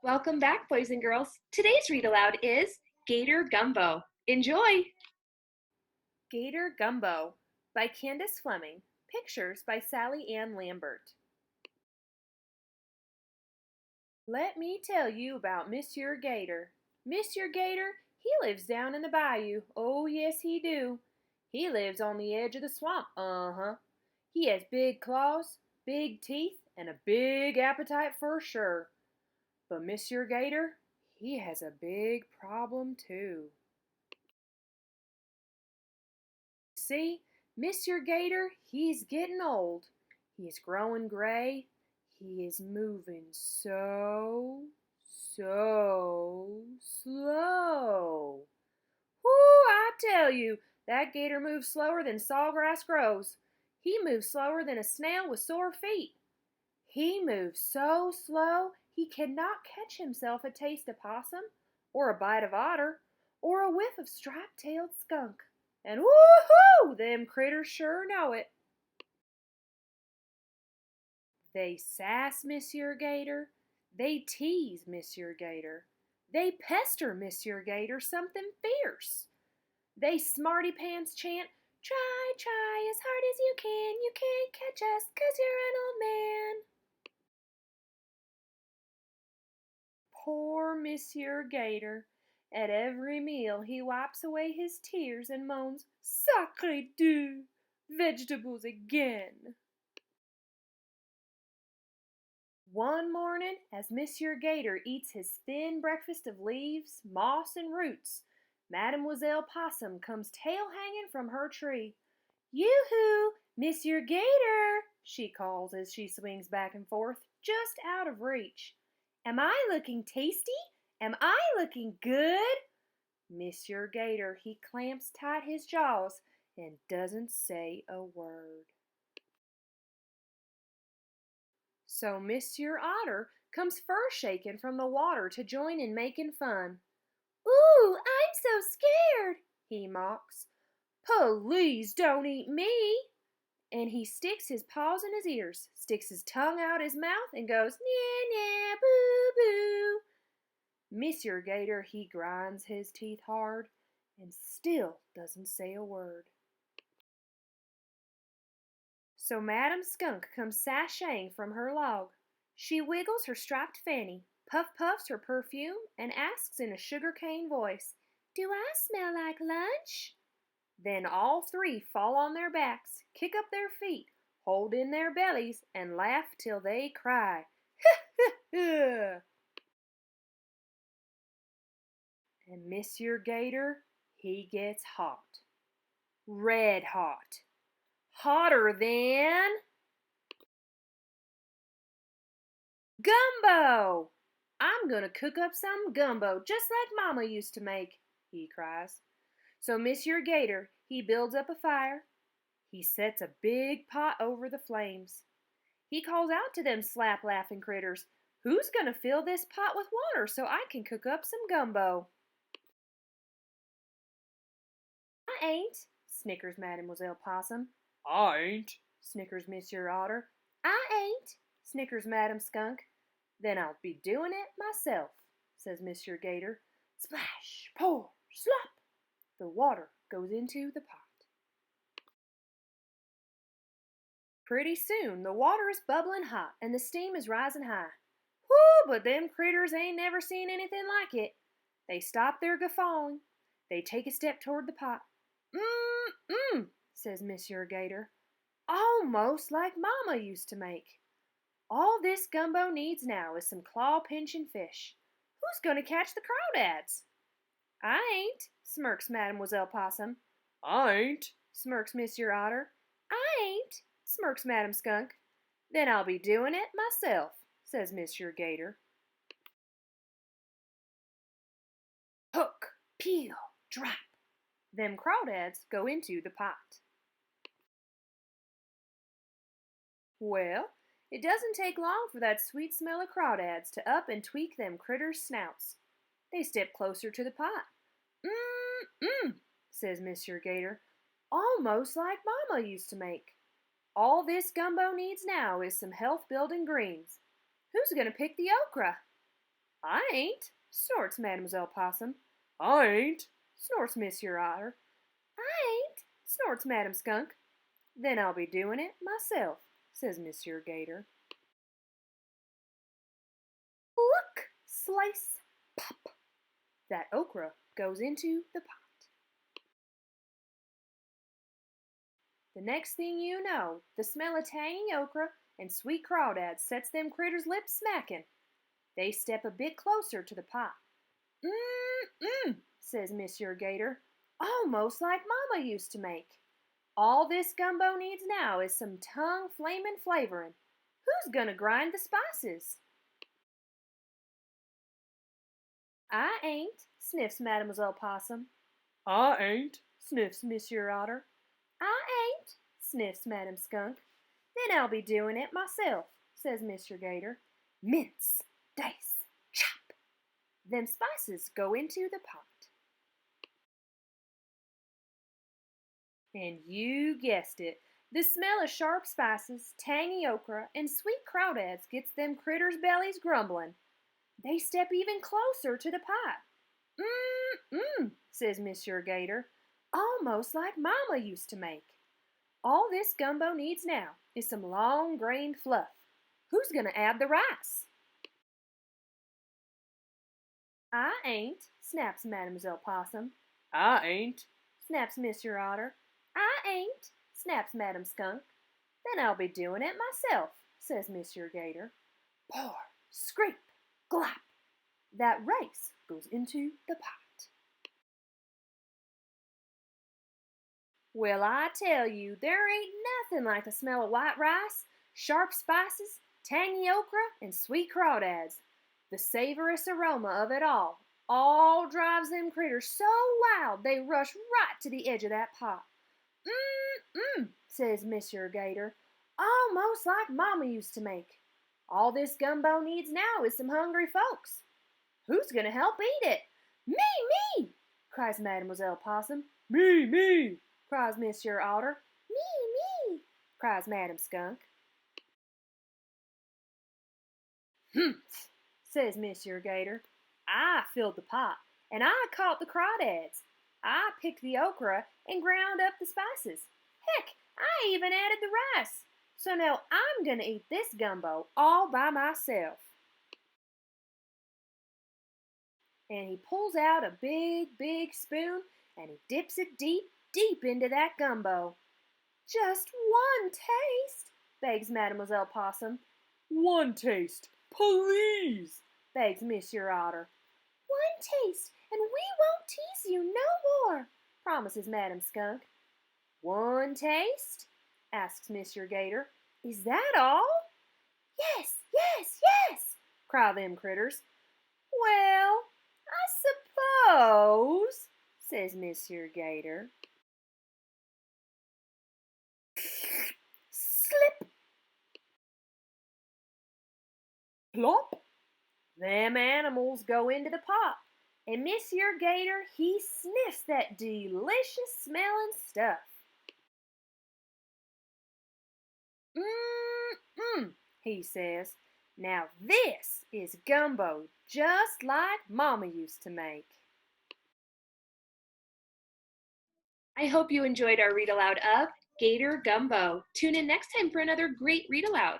Welcome back, boys and girls. Today's read aloud is Gator Gumbo. Enjoy! Gator Gumbo by Candace Fleming. Pictures by Sally Ann Lambert. Let me tell you about Monsieur Gator. Monsieur Gator, he lives down in the bayou. Oh, yes, he do. He lives on the edge of the swamp. Uh-huh. He has big claws, big teeth, and a big appetite for sure. But Monsieur Gator, he has a big problem too. See, Monsieur Gator, he's getting old. He's growing gray. He is moving so slow. Whoo, I tell you, that gator moves slower than sawgrass grows. He moves slower than a snail with sore feet. He moves so slow he cannot catch himself a taste of possum, or a bite of otter, or a whiff of striped-tailed skunk. And woo-hoo, them critters sure know it. They sass Monsieur Gator. They tease Monsieur Gator. They pester Monsieur Gator something fierce. They smarty pants chant, "Try, try as hard as you can. You can't catch us 'cause you're an old man." Poor Monsieur Gator. At every meal he wipes away his tears and moans, "Sacré Dieu! Vegetables again!" One morning, as Monsieur Gator eats his thin breakfast of leaves, moss, and roots, Mademoiselle Possum comes tail hanging from her tree. "Yoo-hoo, Monsieur Gator!" she calls as she swings back and forth, just out of reach. "Am I looking tasty? Am I looking good?" Monsieur Gator, he clamps tight his jaws and doesn't say a word. So Monsieur Otter comes fur-shaking from the water to join in making fun. "Ooh, I'm so scared," he mocks. "Please don't eat me." And he sticks his paws in his ears, sticks his tongue out his mouth, and goes, "Nah, nah, boo, boo." Monsieur Gator, he grinds his teeth hard and still doesn't say a word. So Madam Skunk comes sashaying from her log. She wiggles her striped fanny, puffs her perfume, and asks in a sugar-cane voice, "Do I smell like lunch?" Then all three fall on their backs, kick up their feet, hold in their bellies, and laugh till they cry. And Monsieur Gator, he gets hot. Red hot. Hotter than gumbo! "I'm gonna cook up some gumbo just like Mama used to make," he cries. So Monsieur Gator, he builds up a fire. He sets a big pot over the flames. He calls out to them slap-laughing critters, "Who's gonna fill this pot with water so I can cook up some gumbo?" "I ain't," snickers Mademoiselle Possum. "I ain't," snickers Monsieur Otter. "I ain't," snickers Madam Skunk. "Then I'll be doing it myself," says Monsieur Gator. Splash, pour, slop! The water goes into the pot. Pretty soon the water is bubbling hot and the steam is rising high. Whoo, but them critters ain't never seen anything like it. They stop their guffawing. They take a step toward the pot. "Mmm," says Monsieur Gator. "Almost like Mama used to make. All this gumbo needs now is some claw-pinching fish. Who's going to catch the crawdads?" "I ain't," smirks Mademoiselle Possum. "I ain't," smirks Monsieur Otter. "I ain't," smirks Madam Skunk. "Then I'll be doing it myself," says Monsieur Gator. Hook, peel, drop. Them crawdads go into the pot. Well, it doesn't take long for that sweet smell of crawdads to up and tweak them critters' snouts. They step closer to the pot. "Mmm," says Monsieur Gator. "Almost like Mama used to make. All this gumbo needs now is some health-building greens. Who's going to pick the okra?" I ain't, snorts Mademoiselle Possum. I ain't, snorts Monsieur Otter. I ain't, snorts Madam Skunk. Then I'll be doing it myself, says Monsieur Gator. Pluck, slice, pop. That okra goes into the pot. The next thing you know, the smell of tangy okra and sweet crawdads sets them critters' lips smacking. They step a bit closer to the pot. Mmm, says Monsieur Gator, almost like Mama used to make. All this gumbo needs now is some tongue-flaming flavoring. Who's gonna grind the spices? I ain't, sniffs Mademoiselle Possum. I ain't, sniffs Monsieur Otter. I ain't, sniffs Madam Skunk. Then I'll be doing it myself, says Mr. Gator. Mince, dice, chop. Them spices go into the pot. And you guessed it, the smell of sharp spices, tangy okra, and sweet crawdads gets them critters' bellies grumbling. They step even closer to the pot. Says Monsieur Gator, almost like Mama used to make. All this gumbo needs now is some long-grained fluff. Who's gonna add the rice? I ain't, snaps Mademoiselle Possum. I ain't, snaps Monsieur Otter. I ain't, snaps Madam Skunk. Then I'll be doing it myself, says Monsieur Gator. Pour, scrape, glop. That rice goes into the pot. Well, I tell you, there ain't nothing like the smell of white rice, sharp spices, tangy okra, and sweet crawdads. The savorous aroma of it all drives them critters so wild they rush right to the edge of that pot. Says Monsieur Gator, almost like Mama used to make. All this gumbo needs now is some hungry folks. Who's gonna help eat it? Me, cries Mademoiselle Possum. Me, cries Monsieur Otter. Me, cries Madam Skunk. Humph, says Monsieur Gator. I filled the pot, and I caught the crawdads. I picked the okra and ground up the spices. Heck, I even added the rice. So now I'm going to eat this gumbo all by myself. And he pulls out a big spoon and he dips it deep into that gumbo. Just one taste, begs Mademoiselle Possum. One taste, please, begs Monsieur Otter. One taste, and we won't tease you no more, promises Madam Skunk. One taste? Asks Monsieur Gator. Is that all? Yes, cry them critters. Well, I suppose, says Monsieur Gator. Slip, plop. Them animals go into the pot, and Monsieur Gator, he sniffs that delicious smelling stuff. He says. Now this is gumbo just like Mama used to make. I hope you enjoyed our read aloud of Gator Gumbo. Tune in next time for another great read aloud.